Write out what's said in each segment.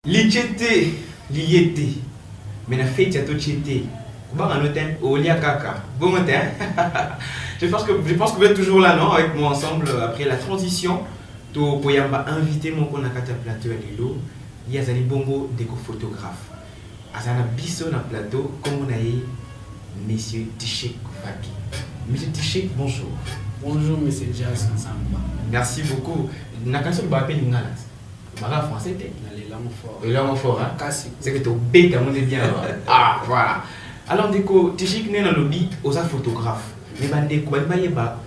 Lichete, liété, mais la fête à tout chete. Bon, un hôtel, au lia kaka. Bon matin. Je pense que vous êtes toujours là, non, avec moi ensemble après la transition. To Poyamba invité mon qu'on a quatre plateau à Lilo. Il y a Zani Bongo déco photographe. Azana biso na plateau comme on a eu Monsieur Tichek Vaki. Monsieur Tichek, bonjour. Bonjour Monsieur Jazz Nsamba. Merci beaucoup. Nakaso Bape Ningalat. Mara français t'es. Les langues fortes. Les langues fortes, hein. C'est que tu bête, on est bien. Ah, voilà. Alors, déco, Tichik n'est dans le lobby aux photographes. Mais bandeko, bandeba,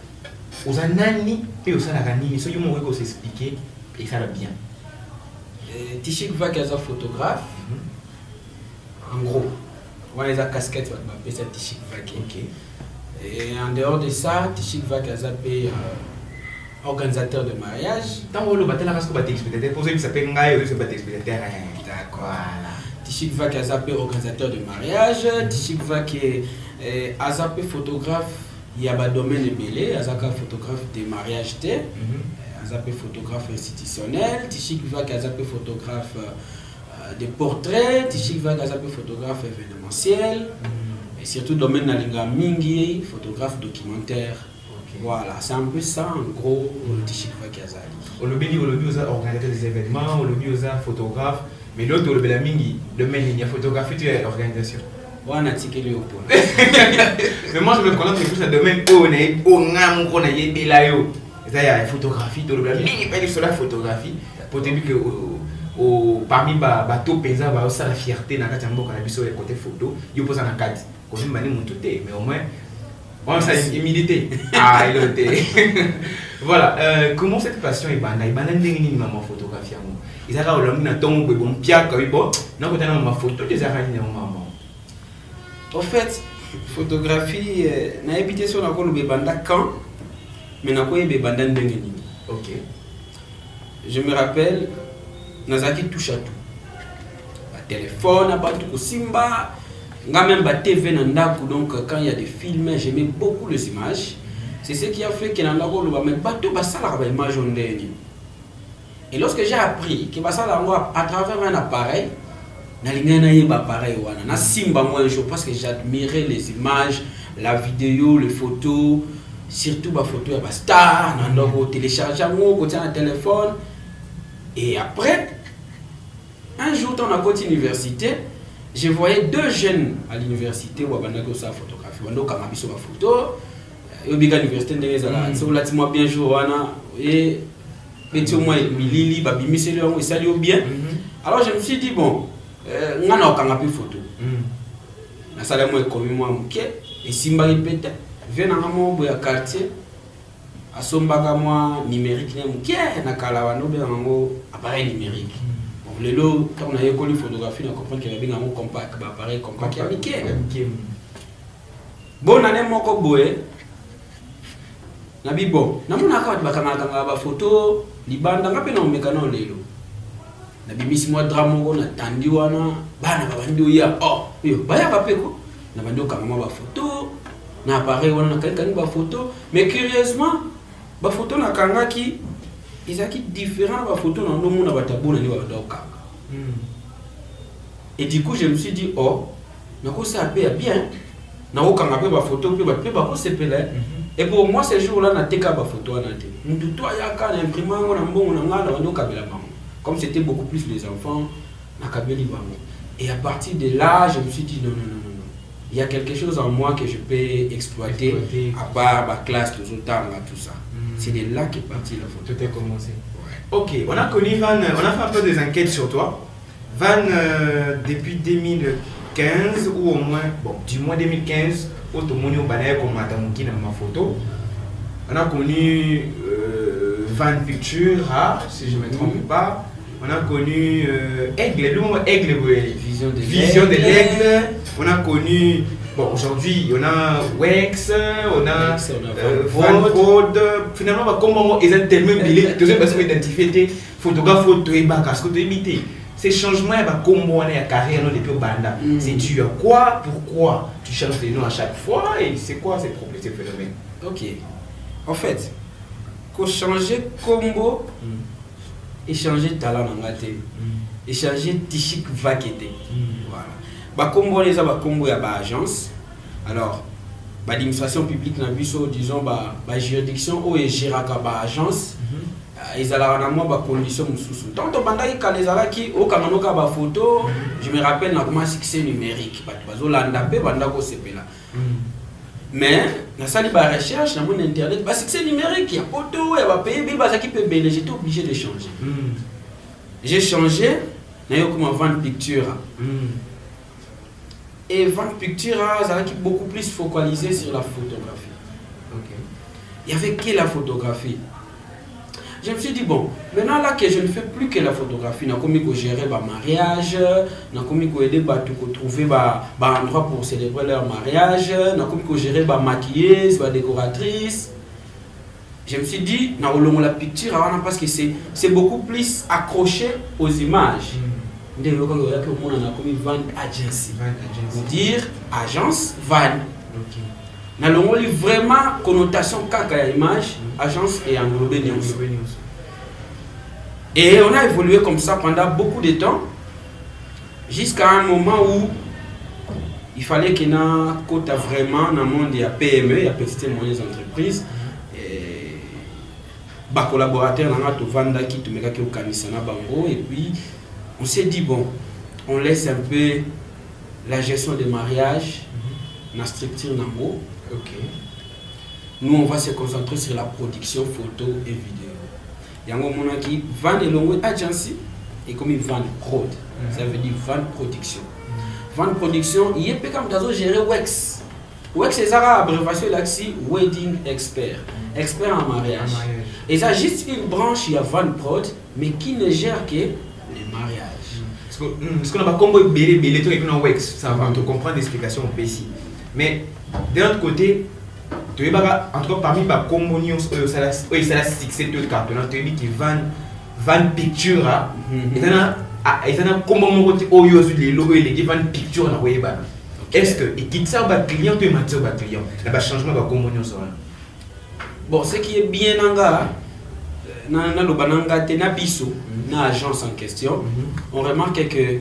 aux nani, et aux salariés, mais soyons moi qui s'expliquer, et ça va bien. Tichik Vaki est un photographe. En gros, on a des casquettes, on va appeler ça Tichik Vaki. Et en dehors de ça, Tichik Vaki est un organisateur de mariage. Tant que le bâtiment est expliqué, pour ceux qui s'appellent Ngaï, ils se battent expliqué. D'accord. Tichik Vaki est un organisateur de mariage. Tichik Vaki est un photographe. Il y a un domaine belé, il y a un photographe de mariage, il y a un photographe institutionnel, Tichik Vaki est un photographe de portraits, Tichik Vaki est un photographe événementiel, et surtout domaine Nalinga Mingi, photographe documentaire. Voilà, c'est un peu ça en gros Tichik Vaki est. On le dit aux organisateurs des événements, on le dit aux photographes, mais l'autre, on le dit Mingi, domaine il y a photographie, tu es organisation. On a tiqué le point. Mais moi je me connais plus le domaine où on est, où on a des layo. C'est-à-dire la photographie, tout le monde. Mais il sur la photographie pour te dire que parmi bateau pesant, bah ça la fierté dans la jambe quand la biso est côté photo, il pose en cadre. Quand même mani mon tout mais au moins on ça humilité. Ah il était. Voilà, comment cette passion est banda, il banda ndengini maman photographie amu. Ils a au na tongo bon pia ka bon, na ko tana ma photo des arani na maman. En fait, photographie, na habité sur la colle banda quand, mais na ko yebe banda ndengeni. OK. Je me rappelle, Nazaki touche à tout. La téléphone, à tout ko simba, nga même ba TV na ndako, donc quand il y a des films, j'aimais beaucoup les images. C'est ce qui a fait que na ndako lo ba mais bateau ba sala ba image ndeni. Et lorsque j'ai appris que ba sala à travers un appareil, na simba moi un jour parce que j'admirais les images, la vidéo, les photos, surtout ma photo à star, on téléchargeait mon côté un téléphone. Et après, un jour dans la côte université, je voyais deux jeunes à l'université où on a sa photographie, on a ma photo, et au l'université de la moi bien jour et petit moi milili babimi c'est le ça lui bien. Alors je me suis dit bon nga na okanga pe photo na sala mo ekomi mo muke esimba ipeta vient na mo boya quartier asombaka mo numérique ne muke na kala wano be ngo appareil numérique bon lelo quand on a école photographie na comprendre que bien ngo compact ba appareil compact ya mike bon ane moko boye na bibo na mona ka bakanga ba photo libanda ngape na omekano lelo na bimisi moi drame on a tandi wana bana babandi ya oh yo baya bapeko na bando kama ba photo na appareil wana na kani ba photo mais curieusement ba photo na kangaki izaki différent ba photo na ndomo na batabona ni ba kanga et du coup je me suis dit oh na ko ça bien na ko kanga pe ba photo pe ba ko sepela et pour moi ces jours là na teka ba photo na te mutu to ya ka na imprimant na mbongo na ngala bando kabela bango. Comme c'était beaucoup plus les enfants, et à partir de là, je me suis dit non. Il y a quelque chose en moi que je peux exploiter à part ma classe, tout ça. C'est de là qu'est parti la photo. Tout est commencé. Ouais. Ok, on a connu Van, on a fait un peu des enquêtes sur toi. Van, depuis 2015, ou au moins, bon, du mois 2015, au Tomonio Banaye comme Matamuki dans ma photo, on a connu Van Picture, si je ne me trompe pas. On a connu Aigle, Vision de l'Aigle. On a connu, bon aujourd'hui, on a Wex, on a Van Prod. Finalement, comment ils ont tellement bilé, tout ça parce qu'on identifie des photographes, photos et bacs, que tu imites. Ces changements, comment on est à carrière depuis au Banda. C'est dû à quoi, pourquoi tu changes les noms à chaque fois et c'est quoi ces problèmes, ces phénomènes? Ok. En fait, quand changer combo, échanger talent dans la télé, échanger Tichik Vakete. Voilà. Bah combo les a combo ya ba agence. Alors, bah l'administration publique na biso disons bah juridiction ou et géraka ba agence. Ils allaient na moi ba condition mususu. Tant to banda yi kalezala ki o kamanoka ba photo, je me rappelle na comment succès numérique. Bah bazo landa pe banda ko sepela. Mais na sali ba recherche na mon internet, bah succès numérique, il y a photo, il y a ba pays, bah ça qui peut belger, j'étais obligé de changer. J'ai changé, na yo comment vendre picture. Et vendre picture, ça qui beaucoup plus focalisé sur la photographie. Il y avait que la photographie. Je me suis dit, bon, maintenant là que je ne fais plus que la photographie, je vais gérer ma mariage, je vais aider à trouver un endroit pour célébrer leur mariage, je vais gérer ma maquilleuse, ma décoratrice. Je me suis dit, la picture, parce que c'est beaucoup plus accroché aux images. Je vais vendre agency. Pour dire agence, van. Nous avons vraiment connotation kaka image, agence et englobé news. Et on a évolué comme ça pendant beaucoup de temps, jusqu'à un moment où il fallait qu'il y ait un quota vraiment dans le monde de la PME, il y a petites et moyennes entreprises. Les collaborateurs ont vendu qui et puis on s'est dit bon, on laisse un peu la gestion des mariages, la structure nango. Nous on va se concentrer sur la production photo et vidéo. Yango mona qui vend le longo agency et comme ils vendent prod, ça veut dire vendre production. Vendre production, il est comme d'azo gérer Wex. Wex c'est ça abréviation l'axi wedding expert, expert en mariage. Et ça juste une branche il y a vendre prod mais qui ne gère que les mariages. Parce qu'on a pas combo belé tout et qu'on a Wex, ça va te comprendre l'explication au PC. Mais de l'autre côté, tu vois, en tout cas parmi les communions, ça la succès de carton, tu vois qui vendent picture, et ça n'a comment mon côté au yo sur les logos et les vendent picture na web. Est-ce que et quitte ça ba client tu matin ba client, là ba changement ba communion ça. Bon, ce qui est bien nanga na lo bananga tena biso na agence en question, on remarque que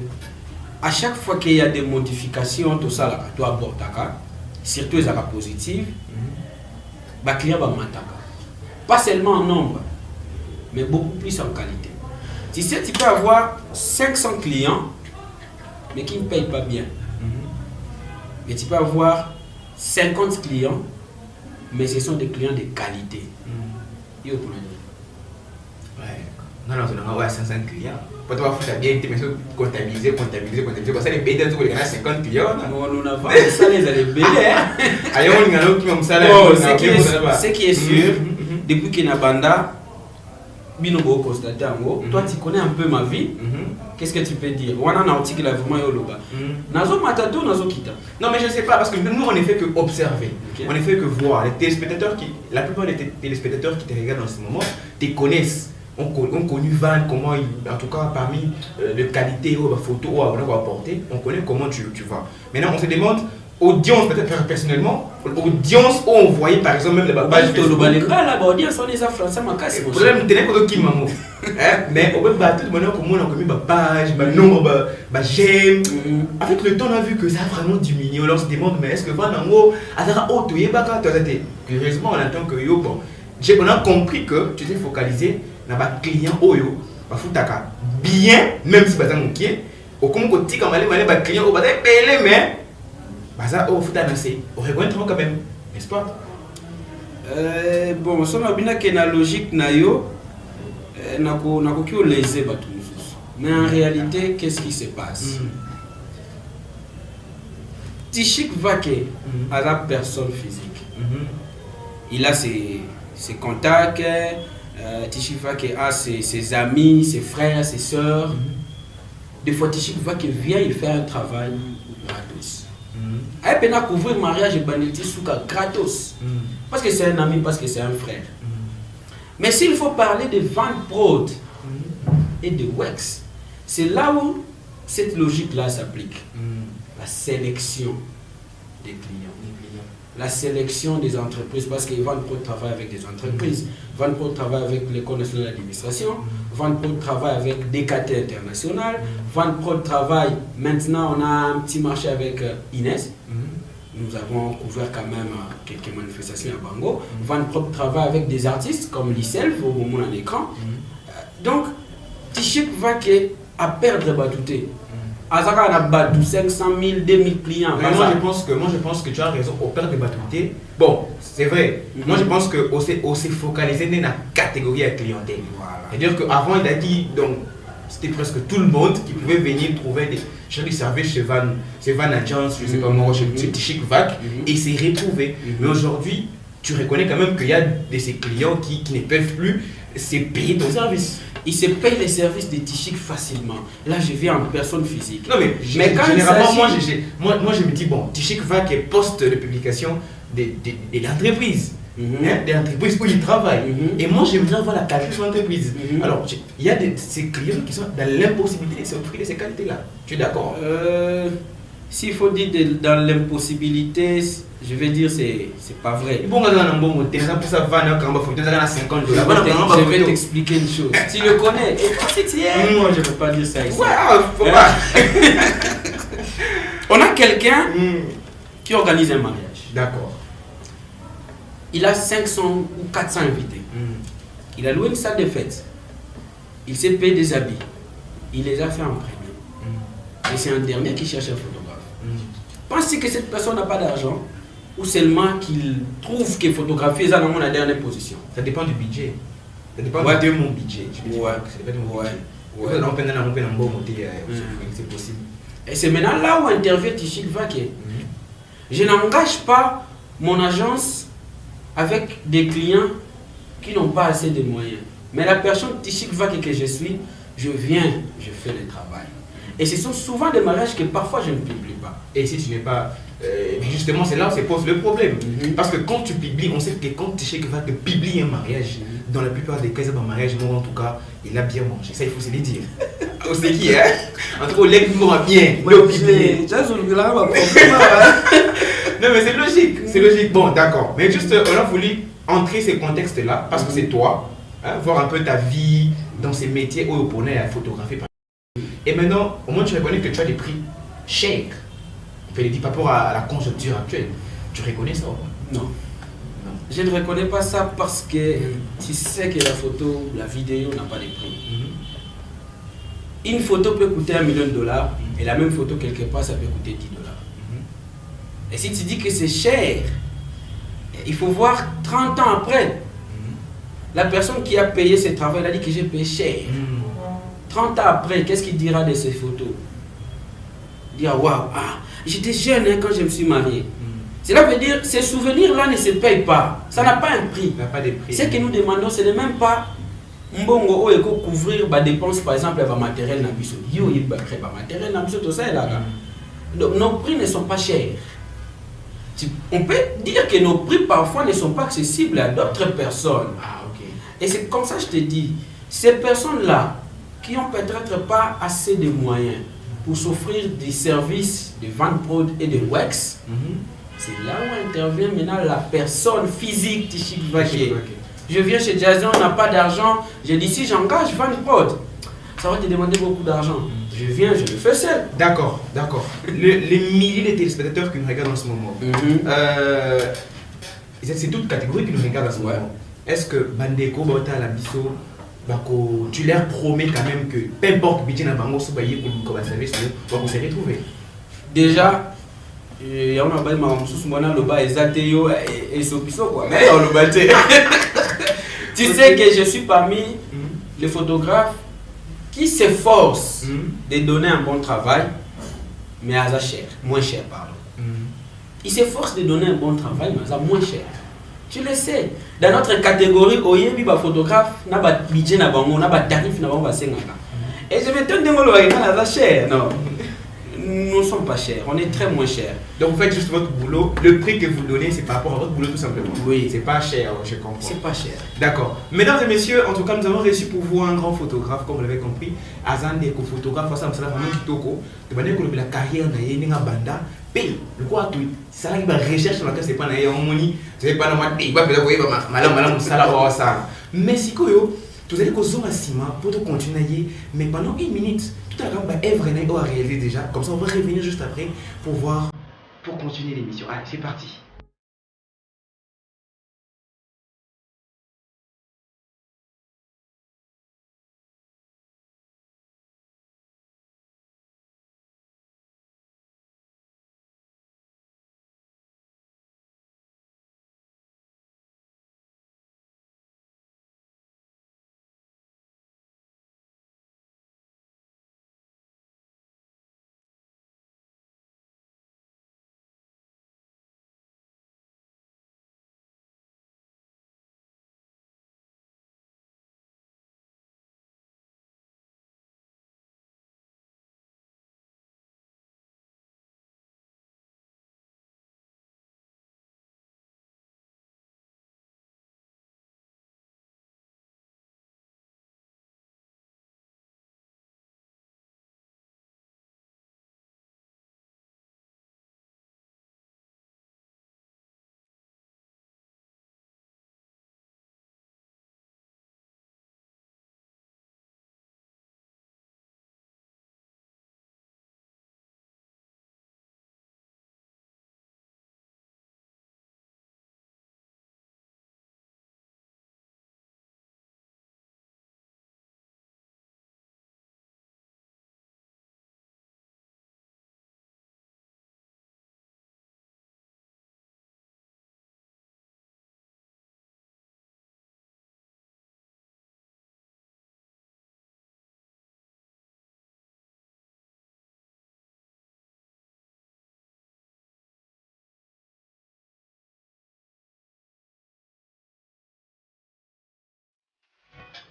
à chaque fois qu'il y a des modifications tout ça là, toi abortaka surtout les actes positifs, les clients vont m'attaquer. Pas seulement en nombre, mais beaucoup plus en qualité. Tu sais, tu peux avoir 500 clients, mais qui ne payent pas bien. Mais tu peux avoir 50 clients, mais ce sont des clients de qualité. Ouais. Non, on a 500 clients. Pour toi, il faut bien comptabiliser. Parce que les bêtes, il y a 50 clients. On a pas ça, les bêtes. Ce qui est sûr, depuis qu'il y a Banda, Binobo constaté en haut, toi tu connais un peu ma vie. Qu'est-ce que tu peux dire? On a un article vraiment yoloba. Nazo matato, nazo kita. Non, mais je ne sais pas, parce que nous, on ne fait que observer. On ne fait que voir. Les téléspectateurs la plupart des téléspectateurs qui te regardent en ce moment, te connaissent. On connaît Van, comment il, en tout cas parmi de qualité ou photo on va apporter, on connaît comment tu vas. Maintenant on se demande, audience peut-être personnellement, audience où on voyait par exemple même les pages Facebook. L'audience on est à français ma casse. Le problème tenait que qui maman. Mais on peut battre tout le monde comment on a commis ma page, ma nombre, ma j'aime. Avec le temps on a vu que ça a vraiment diminué. On se demande mais est-ce que Van en haut a auto yebaka toi curieusement on entend que yo bon, on a compris que tu t'es focalisé na ba client oyo ba futaka bien même si bazan mokie au comme ko tika malé ba client o ba payer mais baza o futa na c'est au reconnaître quand même n'est-ce pas bon ça m'a bien que na logique na yo na ko ki o léser ba tout mais en réalité qu'est-ce qui se passe Tichik Vake à la personne physique il a ses contacts Tichik Vake a ses amis, ses frères, ses sœurs. Des fois, Tichik Vake vient et fait un travail gratos. Il peut couvrir le mariage et banalité gratos. Parce que c'est un ami, parce que c'est un frère. Mais s'il faut parler de vente prod et de Wex, c'est là où cette logique-là s'applique. La sélection des clients. la sélection des entreprises, parce que Van Pro travaille avec des entreprises, Van Pro travaille avec l'École nationale d'administration, Van Pro travaille avec DKT International, Van Pro travaille, maintenant on a un petit marché avec Inès, nous avons couvert quand même quelques manifestations à Bango, Van Pro travaille avec des artistes comme Lissel, au moment à l'écran, donc T-Chic va à perdre Batouté. Azara a battu 500 000, 2000 clients. Moi je pense que tu as raison au perdre Batouté. Bon, c'est vrai. Moi je pense que on s'est focalisé dans la catégorie à clientèle. Voilà. C'est-à-dire qu'avant il a dit donc c'était presque tout le monde qui pouvait venir trouver des services chez Van Agence, je sais pas moi, chez T-Chic Vac et s'est retrouvé. Mais aujourd'hui, tu reconnais quand même qu'il y a de ces clients qui ne peuvent plus se payer ton service. Ils se payent les services de T-Chic facilement. Là, je viens en personne physique. Non, mais généralement, moi, je me dis, bon, T-Chic va qui poste de publication de l'entreprise. Des entreprises où ils travaillent. Et moi, j'aimerais avoir la qualité de l'entreprise. Alors, il y a ces clients qui sont dans l'impossibilité de s'offrir ces qualités-là. Tu es d'accord? S'il faut dire dans l'impossibilité, je vais dire c'est pas vrai. Je vais t'expliquer une chose. Tu le connais. Moi, je ne peux pas dire ça ici. Faut pas. On a quelqu'un qui organise un mariage. D'accord. Il a 500 ou 400 invités. Il a loué une salle de fête. Il s'est payé des habits. Il les a fait en premier. Et c'est un dernier qui cherche un photographe. Pensez que cette personne n'a pas d'argent ou seulement qu'il trouve que photographier est dans la dernière position? Ça dépend du budget. Ça dépend de mon budget. C'est possible. Et c'est maintenant là où intervient T-Chic Vac. Je n'engage pas mon agence avec des clients qui n'ont pas assez de moyens. Mais la personne T-Chic Vac que je suis, je viens, je fais le travail. Et ce sont souvent des mariages que parfois je ne publie pas. Et si tu n'es pas... justement, c'est là où se pose le problème. Parce que quand tu publies, on sait que quand T-Chic va te publier un mariage, dans la plupart des cas, un mariage, moi en tout cas, il a bien mangé. Ça, il faut se le dire. On sait qui, hein? En tout cas, l'église a bien. Non, mais c'est logique. C'est logique. Bon, d'accord. Mais juste, on a voulu entrer ces contextes-là, parce que c'est toi, hein, voir un peu ta vie dans ces métiers où on est à photographier. Et maintenant, au moins tu reconnais que tu as des prix chers. On fait les dire par rapport à la conjoncture actuelle. Tu reconnais ça? Non. Je ne reconnais pas ça parce que tu sais que la photo, la vidéo n'a pas de prix. Une photo peut coûter $1 million et la même photo quelque part ça peut coûter $10. Et si tu dis que c'est cher, il faut voir 30 ans après. La personne qui a payé ce travail, elle a dit que j'ai payé cher. 30 ans après, qu'est-ce qu'il dira de ces photos? Il dira, waouh, j'étais jeune quand je me suis marié. Cela veut dire, ces souvenirs-là ne se payent pas. Ça n'a pas un prix. Ça n'a pas de prix. Ce que nous demandons, ce n'est même pas mbongo ou couvrir les dépenses, par exemple, le matériel dans matériel dans tout ça là. Donc, nos prix ne sont pas chers. On peut dire que nos prix parfois ne sont pas accessibles à d'autres personnes. Et c'est comme ça que je te dis, ces personnes-là, qui n'ont peut-être pas assez de moyens pour s'offrir des services de Van Prod et de Wex, c'est là où intervient maintenant la personne physique T-Chic Vac. Je viens chez Jason, on n'a pas d'argent, je dis si j'engage Van Prod, ça va te demander beaucoup d'argent. Je viens, je le fais seul. D'accord. Les milliers de téléspectateurs qui nous regardent en ce moment, c'est toute catégorie qui nous regarde en ce moment. Est-ce que Bandeko, Bota, Labisso, tu leur promets quand même que peu importe budget dans Bango Soubaye pour le service, on va se retrouver? Déjà, il y a un tu sais que je suis parmi les photographes qui s'efforcent de donner un bon travail, mais à moins cher, pardon. Ils s'efforcent de donner un bon travail, mais à moins cher. Tu le sais. Dans notre catégorie, il y a un photographe, il y a un budget, il y a un tarif, il y a un. Et je me donne des mots à cher. Non. nous ne sommes pas chers, on est très moins chers. Donc vous faites juste votre boulot, le prix que vous donnez c'est par rapport à votre boulot tout simplement. Oui. C'est pas cher, je comprends. C'est pas cher. D'accord. Mesdames et messieurs, en tout cas nous avons réussi pour vous un grand photographe, comme vous l'avez compris. Azan Deko photographe, ça me semble vraiment kitoko. De manière que la carrière n'a pas banda. Paye, le quoi tout. Ça là il va recherche sur la case c'est pas na moni, c'est pas normal. Il va peut-être voir malam ça ça. Mais si koyo vous allez causer un ciment pour continuer, mais pendant une minute, tout à l'heure, Èvre a réalisé déjà. Comme ça, on va revenir juste après pour voir, pour continuer l'émission. Allez, c'est parti.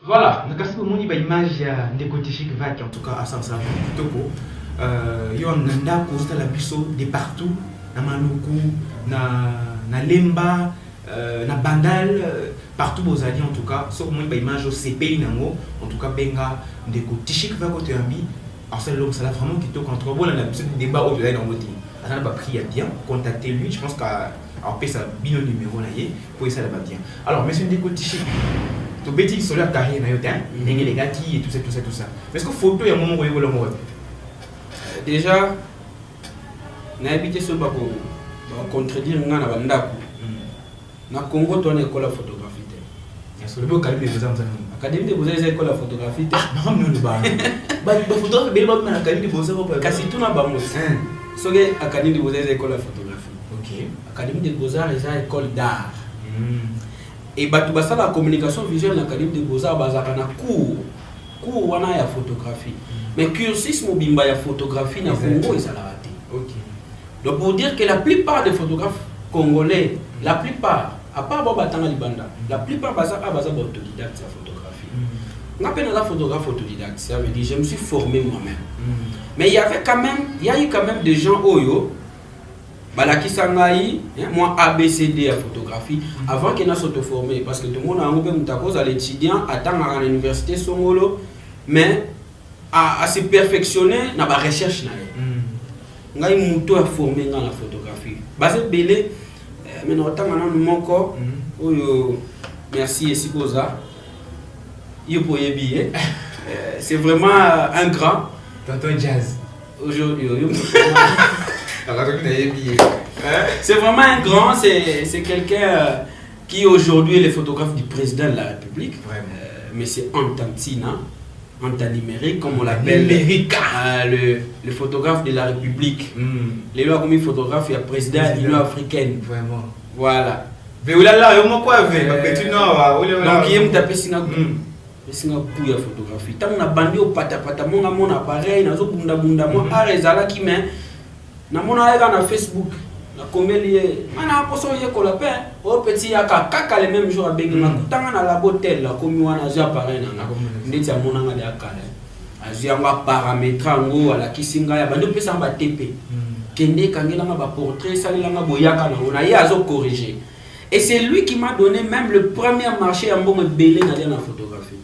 Voilà, nous avons une image de Gotichik Vac, en tout cas à Sansa, Toko. Yo nanda kosta la biso de partout, na Maluku, na Lemba, na Bandal, partout aux alliés en tout cas. Sauf moi une image au CPI nango, en tout cas benga de Gotichik Vac au Terbi. Alors c'est l'homme, ça l'a vraiment qui toque entre vous. On a ce débat au delà dans votre team. On a pris bien, contactez lui. Je pense qu'à payer sa bino numéro là pour ça là bien. Alors monsieur de Gotichik. Tu bêtis sur la carrière na yotin, les gars qui et tout ça. Mais est-ce que photo il y a un moment où il y a déjà na habité sur Bako, contredire ngana bandako. Na Congo tu as une école de photographie. Est-ce que le Académie des Beaux-Arts Académie des Beaux-Arts école de photographie. Ah, non non ba. Ba photographe belle ba na Académie des Beaux-Arts pas. Kasi tu na ba mo. Soge Académie des Beaux-Arts école de photographie. OK. Académie des Beaux-Arts est école d'art. Et batu basala la communication visuelle dans l'Académie des Beaux-Arts bazaka na cours wana ya photographie. Mais cursus mobimba ya photographie na Congo ils a raté. OK. Donc pour dire que la plupart des photographes congolais, la plupart à part Bobatanga Libanda, la plupart bazaka autodidacte sa photographie. On appelle la photographe autodidacte, ça veut dire je me suis formé moi-même. Mais il y a eu quand même des gens oyo Balaki Sangaï, moi ABCD à photographie, avant qu'il ne soit formé, parce que tout le monde a un l'étudiant attend à l'université Songolo, mais à se perfectionner dans la recherche. Il a formé dans la photographie. Basé Belé, mais nous avons mon corps, merci et Siboza, c'est vraiment un grand. Tonton Jazz. Aujourd'hui, c'est vraiment un grand, c'est quelqu'un qui aujourd'hui est le photographe du président de la République. Mais c'est Antantina, Antanimérique, comme on l'appelle. Le photographe de la République. Les lois comme photographe et président de l'Union africaine. Vraiment. Voilà. Donc il me tapé Singapour ya photographie. Tant na bandi au patapata mon appareil na zo bunda mo arezala ki mais na mona eka na Facebook na komelie mana poso ye kola pe o petit ya kaka le même jour avec na kutanga na la botel la komi wana ja appareil na ndeti ya mona nga de akale azianga paramétre ngo ala kisinga ya bando pesa ba TP kende kangela nga ba portrait salelanga boyaka na ona ye azo corriger et c'est lui qui m'a donné même le premier marché à mbongo belé na la photographie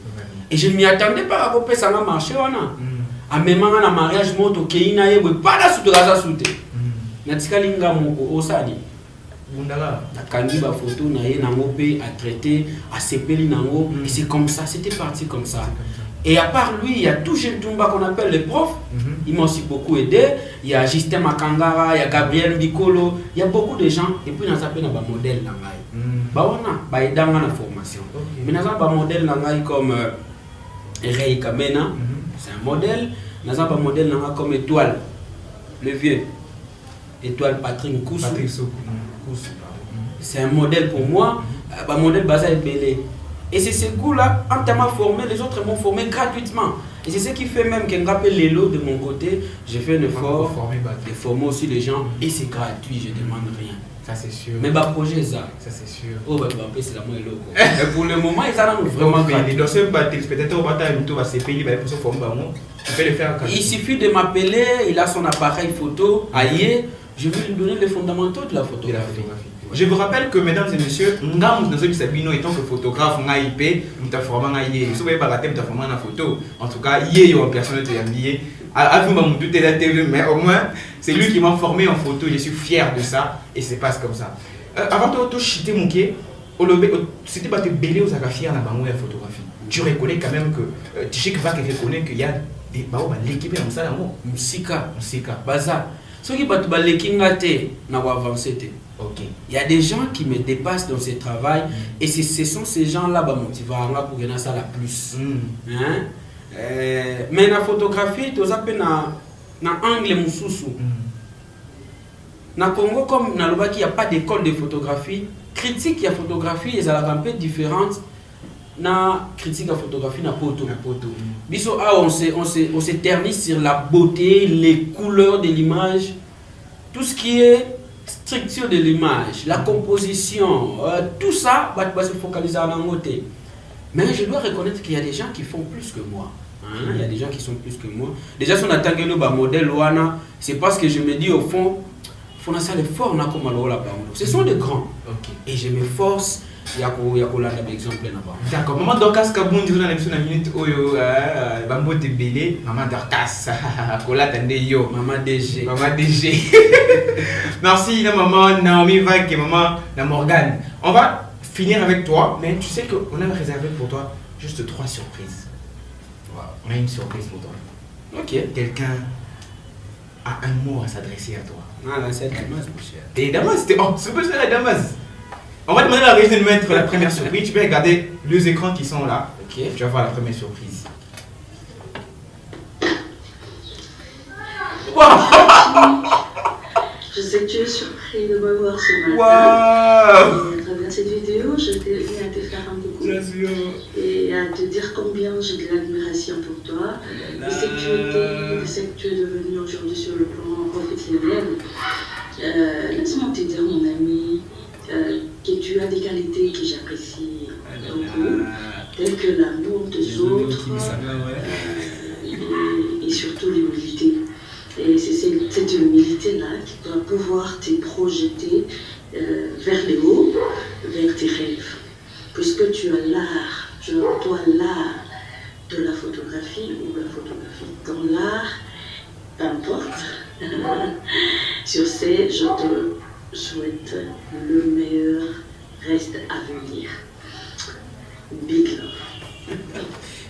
et je m'y attendais pas à pesa nga marché wana a même na mariage moto keina ye pas la souteraza souté na tikalinga moko osani bundala nakangi ba photo na ye nango pe a traité a sepeli nango et c'est comme ça, c'était parti comme ça. Et à part lui, il y a tout Gilles Toumba qu'on appelle les profs. Ils m'ont aussi beaucoup aidé. Il y a Justin Makangara, il y a Gabriel Bicolo, il y a beaucoup de gens. Et puis, on a appelé un modèle dans la formation. Mais on a un modèle comme Rei Kamena, c'est un modèle. On a un modèle comme Étoile, le vieux. Étoile Patrick Koussou. C'est un modèle pour moi. Un modèle basé à Belé. Et c'est ce goût-là, en m'a formé, les autres m'ont formé gratuitement. Et c'est ce qui fait même qu'un rappel les lots de mon côté, j'ai fait un effort de former aussi les gens. Et c'est gratuit, je ne demande rien. Ça c'est sûr. Mais bah projet ça. Ça c'est sûr. Oh bah c'est la moins loco. Mais pour le moment, ils ont vraiment gratuit. Dans ce peut-être au bataille va se payer pour se former tu peux le faire. Il suffit de m'appeler, il a son appareil photo, aïe, je vais lui donner les fondamentaux de la photographie. Je vous rappelle que, mesdames et messieurs, Ngam Sabino étant que photographe, on a IP, on t'a formé en IP, si vous avez pas raté, on t'a formé en photo. En tout cas, il y a une personne qui est habillée. Avant de tout la TV, mais au moins, c'est lui qui m'a formé en photo. Je suis fier de ça et ça passe comme ça. Avant de tout chiter mon quai, c'était pas te belé aux agafiers en abandon la photographie. Tu reconnais quand même que tu sais que va reconnaît qu'il y a des l'équipe en ça d'amour. Musika, baza. Ce qui bat l'équipe n'a pas avancé. Ok. Il y a des gens qui me dépassent dans ce travail et ce sont ces gens-là qui motivent pour gagner ça la plus. Hein? Mais la photographie, tu as un angle moussoussou. Na Congo, comme dans le il n'y a pas d'école de photographie, critique à photographie est un peu différente. Na critique à photographie na poto. Biso on s'éternise sur la beauté, les couleurs de l'image, tout ce qui est structure de l'image, la composition, tout ça va se focaliser en côté. Mais je dois reconnaître qu'il y a des gens qui font plus que moi. Hein? Il y a des gens qui sont plus que moi. Déjà, si on attend que le modèle Wana, c'est parce que je me dis au fond, il faut faire l'effort. Ce sont des grands. Et je me force. Il y a un exemple là-bas. D'accord. Maman Dorcas Kaboun dit dans la minute où Bambo te belé. Maman Dorcas. Kola tende yo. Maman DG. Maman DG. Merci la maman Naomi Vague et maman la Morgane. On va finir avec toi, mais tu sais qu'on a réservé pour toi juste 3 surprises. Wow. On a une surprise pour toi. Ok. Quelqu'un a un mot à s'adresser à toi. Ah, c'est Damas, mon cher. Et Damas, c'était super cher la Damas. On va demander à la régie de nous mettre la première surprise. Tu peux regarder les écrans qui sont là. Ok. Tu vas voir la première surprise. Je sais que tu es surpris de me voir ce matin. Waouh! Et à travers cette vidéo, je t'ai venu à te faire un coucou. Bien sûr. Et à te dire combien j'ai de l'admiration pour toi. De ce que tu es devenu aujourd'hui sur le plan professionnel. Laisse-moi te dire, mon ami, que tu as des qualités que j'apprécie beaucoup, telles que l'amour des autres et surtout l'humilité. Et c'est cette humilité-là qui doit pouvoir te projeter vers les hauts, vers tes rêves. Puisque tu as l'art, tu emploies l'art de la photographie ou la photographie dans l'art, peu importe. Sur ce, je te souhaite le meilleur reste à venir. Big love.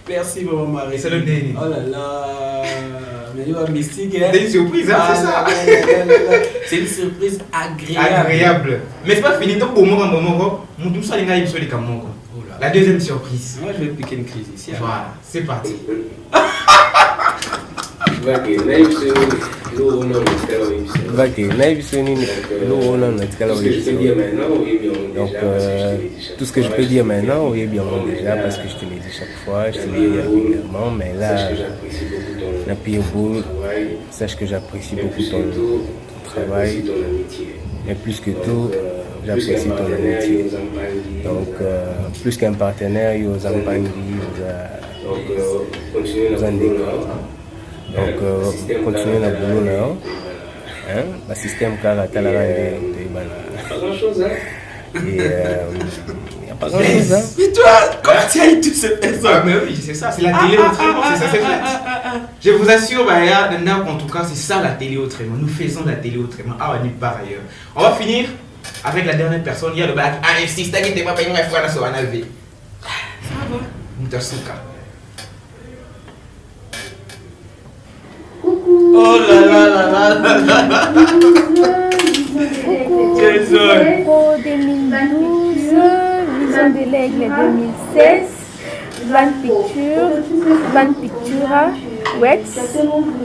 Merci maman Marie. C'est le nez. Oh là là. Mais il y a un mystique. C'est une surprise, hein, c'est ça. C'est une surprise agréable. Agréable. Mais c'est pas fini. Donc pour moi, tout ça, les gars, ils sont les camerounais. La deuxième surprise. Moi, je vais piquer une crise ici. Voilà, c'est parti. Donc, tout ce que je peux dire maintenant, oui, bien déjà, parce que je te l'ai dit chaque fois, je te l'ai dit régulièrement, mais là, sache que j'apprécie beaucoup ton travail, mais plus que tout, j'apprécie ton amitié. Donc, plus qu'un partenaire, il y a aux Andéka. Donc, continuer dans le boulot là. Le système car à Talara pas grand chose, hein. Et il n'y a pas grand chose, hein. Mais toi, comment tu as eu toutes ces personnes? Mais oui, c'est ça, c'est la télé autrement, c'est ça, c'est fait. Je vous assure, en tout cas, c'est ça la télé autrement. Nous faisons la télé autrement. Ah, on y part ailleurs. On va finir avec la dernière personne. Il y a le bac. Ah, insiste, qui t'es pas payé ma fois sur un alvé. Ça va. Mutasuka. Oh là là là là là là. Pro 2012, Vision de l'Aigle 2016, Van Pictura, Wex,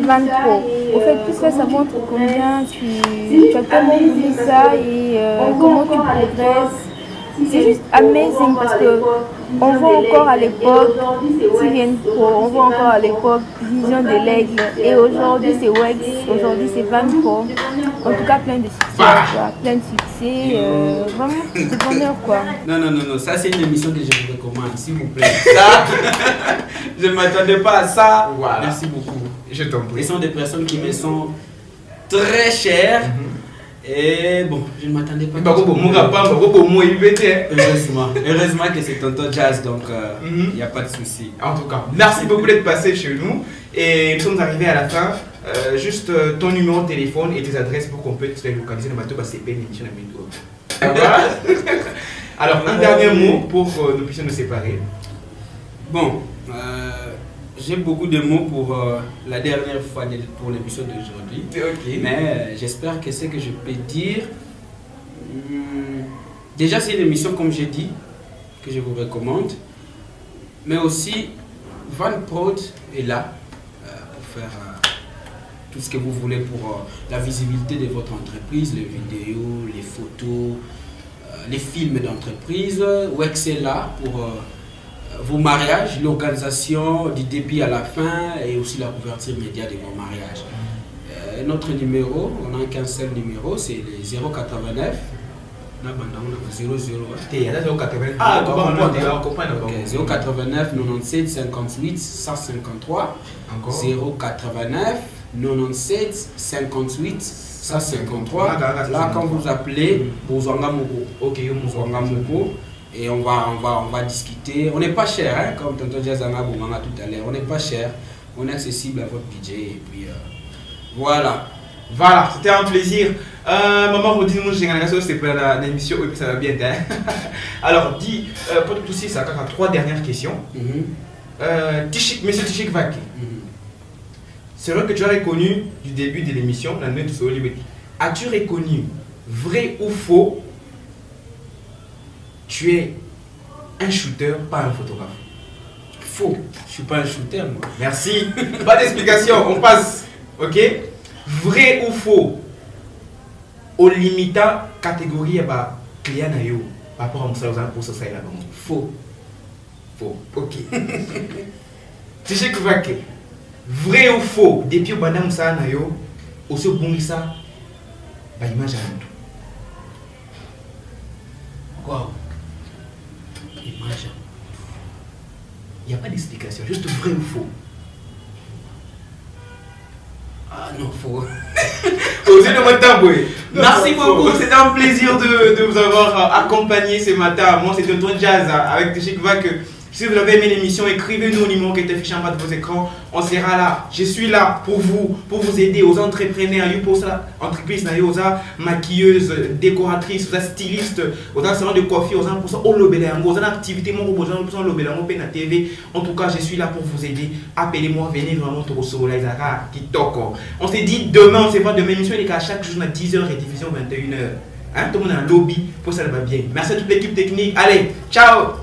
Van Pro. Au fait, tout ça, ça montre combien tu as tellement voulu ça et comment tu progresses. C'est juste amazing parce que on voit encore à l'époque TVN Pro, on voit encore à l'époque Vision de l'Aigle et aujourd'hui c'est Wex, aujourd'hui c'est Van Pro. En tout cas plein de succès, quoi. Plein de succès, vraiment c'est bonheur quoi. Non, ça c'est une émission que je vous recommande, s'il vous plaît. Ça, je ne m'attendais pas à ça. Voilà. Merci beaucoup. Je t'en prie. Ils sont des personnes qui me sont très chères. Et bon, je ne m'attendais pas. Heureusement que c'est tonton Jazz, donc il n'y a pas de souci. En tout cas, merci beaucoup d'être passé chez nous. Et nous sommes arrivés à la fin. Juste ton numéro de téléphone et tes adresses pour qu'on puisse te localiser dans bateau. C'est bien l'émission à bientôt. Alors, un dernier mot pour que nous puissions nous séparer. Bon, j'ai beaucoup de mots pour la dernière fois pour l'émission d'aujourd'hui. Okay. Mais j'espère que ce que je peux dire. Déjà, c'est une émission, comme j'ai dit, que je vous recommande. Mais aussi, Van Prod est là pour faire tout ce que vous voulez pour la visibilité de votre entreprise, les vidéos, les photos, les films d'entreprise. Wex est là pour vos mariages, l'organisation du début à la fin et aussi la couverture média de vos mariages. Notre numéro, on n'a qu'un seul numéro, c'est le 089 089 97 58 153 089 97 58 153. Là, quand vous appelez, Bozanga Moko. Ok, Bozanga Moko. Et on va discuter. On n'est pas cher, hein, comme Tonton Jazanga Boumanga tout à l'heure. On n'est pas cher. On est accessible à votre budget. Et puis voilà. Voilà, c'était un plaisir. Maman, vous dites nous, c'est pour l'émission, et puis ça va bien. Alors, dis, pour tout ça, ça a 3 dernières questions. Monsieur Tichik Vaki, c'est vrai que tu as reconnu du début de l'émission, la note sur Olivier. As-tu reconnu, vrai ou faux, tu es un shooter, pas un photographe? Faux. Je suis pas un shooter, moi. Merci. Pas d'explication, on passe. Ok? Vrai ou faux? Au limitant catégorie bah client na yo par rapport à mon salaire pour ça là. Faux. Faux. Ok. Tu sais que vrai ou faux? Depuis au bandam ça na yo aussi bon ça bah image à tout. Wow. Image. Il n'y a pas d'explication, juste vrai ou faux. Ah non, faux. Merci beaucoup, c'était un plaisir de vous avoir accompagné ce matin. Moi, c'est Tonton Jazz avec Tichik Vak. Si vous avez aimé l'émission, écrivez-nous au numéro qui est affiché en bas de vos écrans. On sera là. Je suis là pour vous aider, aux entrepreneurs, pour ça, entreprises, aux maquilleuses, décoratrices, aux stylistes, aux salons de coiffure, aux pour ça, aux activités, mon TV. En tout cas, je suis là pour vous aider. Appelez-moi, venez vraiment au soleil, qui toque. On se dit demain, on se voit demain. L'émission est à chaque jour à 10h et diffusion 21h. Hein, tout le monde a un lobby, pour ça va bien. Merci à toute l'équipe technique. Allez, ciao!